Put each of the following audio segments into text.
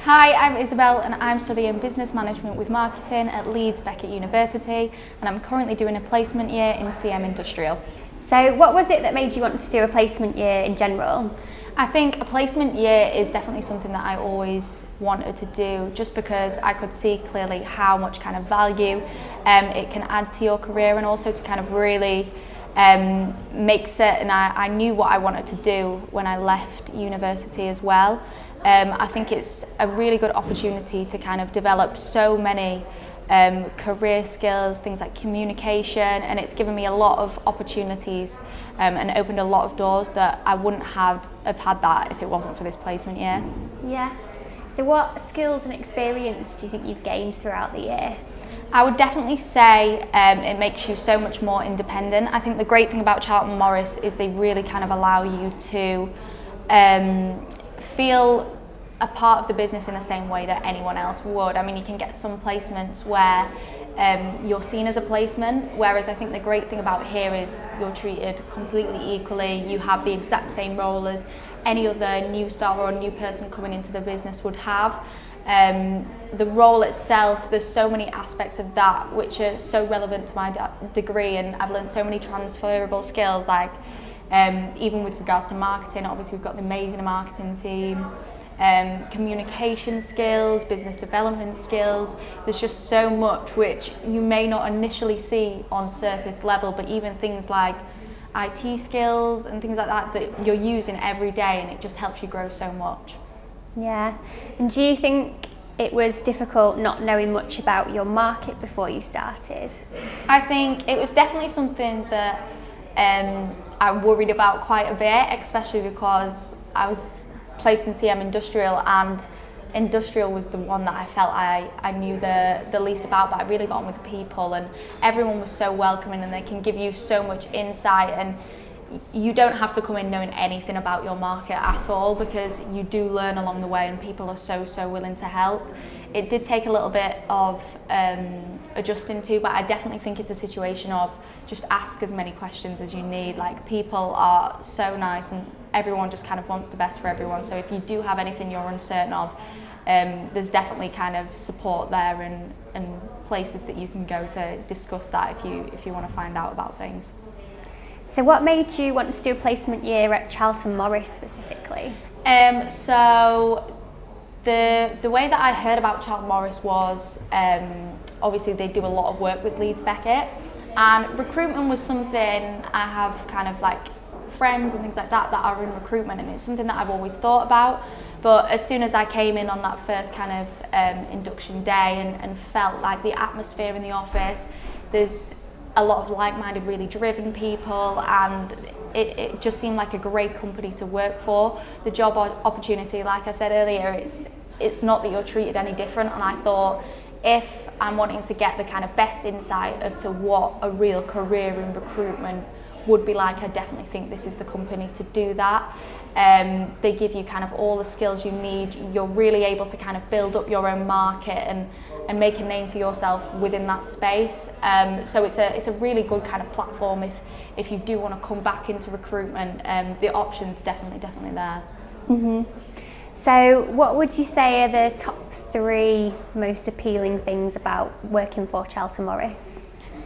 Hi, I'm Isabel and I'm studying business management with marketing at Leeds Beckett University, and I'm currently doing a placement year in CM Industrial. So what was it that made you want to do a placement year in general? I think a placement year is definitely something that I always wanted to do, just because I could see clearly how much kind of value it can add to your career, and also to kind of really make certain I knew what I wanted to do when I left university as well. I think it's a really good opportunity to kind of develop so many career skills, things like communication, and it's given me a lot of opportunities and opened a lot of doors that I wouldn't have had that if it wasn't for this placement year. Yeah. So what skills and experience do you think you've gained throughout the year? I would definitely say it makes you so much more independent. I think the great thing about Charlton Morris is they really kind of allow you to feel a part of the business in the same way that anyone else would. I mean, you can get some placements where you're seen as a placement, whereas I think the great thing about here is you're treated completely equally. You have the exact same role as any other new starter or new person coming into the business would have. The role itself, there's so many aspects of that which are so relevant to my degree, and I've learned so many transferable skills, like even with regards to marketing. Obviously we've got the amazing marketing team, communication skills, business development skills. There's just so much which you may not initially see on surface level, but even things like IT skills and things like that that you're using every day, and it just helps you grow so much. Yeah. And do you think it was difficult not knowing much about your market before you started? I think it was definitely something that I worried about quite a bit, especially because I was placed in CM Industrial, and Industrial was the one that I felt I knew the least about, but I really got on with the people, and everyone was so welcoming, and they can give you so much insight, and you don't have to come in knowing anything about your market at all, because you do learn along the way, and people are so willing to help. It did take a little bit of adjusting to, but I definitely think it's a situation of just ask as many questions as you need. Like, people are so nice, and everyone just kind of wants the best for everyone. So if you do have anything you're uncertain of, there's definitely kind of support there, and places that you can go to discuss that if you want to find out about things. So what made you want to do a placement year at Charlton Morris specifically? So the way that I heard about Charlton Morris was obviously they do a lot of work with Leeds Beckett, and recruitment was something I have kind of like friends and things like that are in recruitment, and it's something that I've always thought about. But as soon as I came in on that first kind of induction day and felt like the atmosphere in the office, there's a lot of like-minded, really driven people, and it just seemed like a great company to work for. The job opportunity, like I said earlier, it's not that you're treated any different, and I thought, if I'm wanting to get the kind of best insight as to what a real career in recruitment would be like, I definitely think this is the company to do that. They give you kind of all the skills you need. You're really able to kind of build up your own market and make a name for yourself within that space. So it's a really good kind of platform if you do want to come back into recruitment. The options definitely there. Mm-hmm. So what would you say are the top 3 most appealing things about working for Charlton Morris?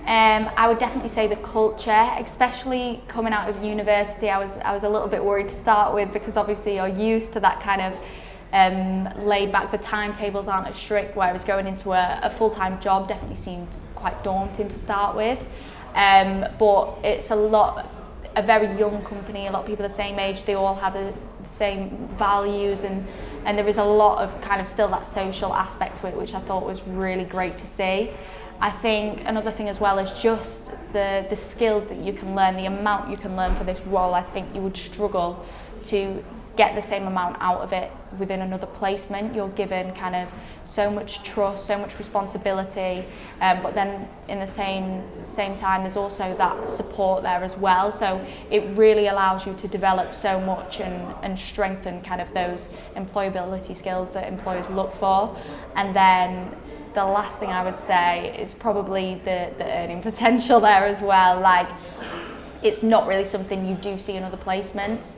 I would definitely say the culture, especially coming out of university. I was a little bit worried to start with, because obviously you're used to that kind of laid back, the timetables aren't as strict, whereas going into a full-time job definitely seemed quite daunting to start with. But it's a very young company, a lot of people the same age, they all have the same values, and there is a lot of kind of still that social aspect to it, which I thought was really great to see. I think another thing as well is just the skills that you can learn, the amount you can learn for this role. I think you would struggle to get the same amount out of it within another placement. You're given kind of so much trust, so much responsibility, but then in the same time there's also that support there as well. So it really allows you to develop so much and strengthen kind of those employability skills that employers look for. And then the last thing I would say is probably the earning potential there as well. Like, it's not really something you do see in other placements.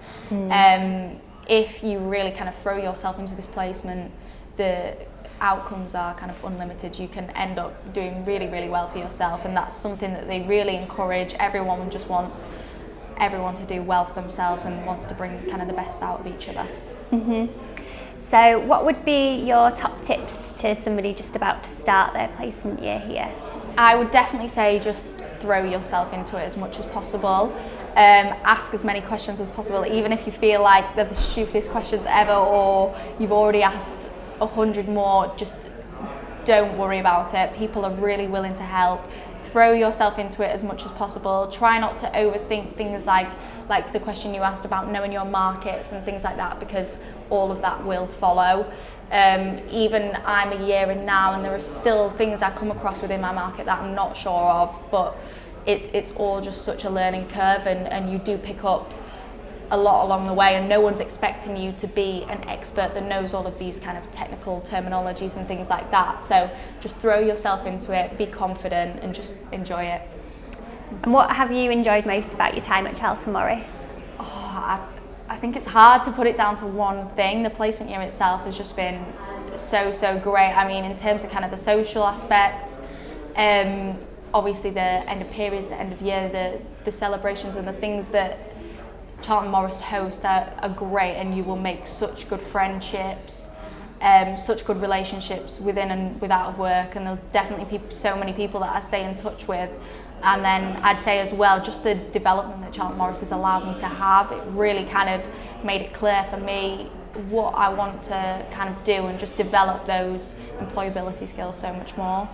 If you really kind of throw yourself into this placement, the outcomes are kind of unlimited. You can end up doing really, really well for yourself, and that's something that they really encourage. Everyone just wants everyone to do well for themselves and wants to bring kind of the best out of each other. So what would be your top tips to somebody just about to start their placement year here? I would definitely say just throw yourself into it as much as possible. Ask as many questions as possible, even if you feel like they're the stupidest questions ever, or you've already asked 100 more. Just don't worry about it. People are really willing to help. Throw yourself into it as much as possible. Try not to overthink things like the question you asked about knowing your markets and things like that, because all of that will follow. Even I'm a year in now, and there are still things I come across within my market that I'm not sure of, but it's all just such a learning curve, and you do pick up a lot along the way, and no one's expecting you to be an expert that knows all of these kind of technical terminologies and things like that. So just throw yourself into it, be confident, and just enjoy it. And what have you enjoyed most about your time at Charlton Morris? I think it's hard to put it down to one thing. The placement year itself has just been so great. I mean, in terms of kind of the social aspects, obviously the end of periods, the end of year, the celebrations and the things that Charlton Morris host are great, and you will make such good friendships, such good relationships within and without of work, and there's definitely so many people that I stay in touch with. And then I'd say as well, just the development that Charlton Morris has allowed me to have, it really kind of made it clear for me what I want to kind of do and just develop those employability skills so much more.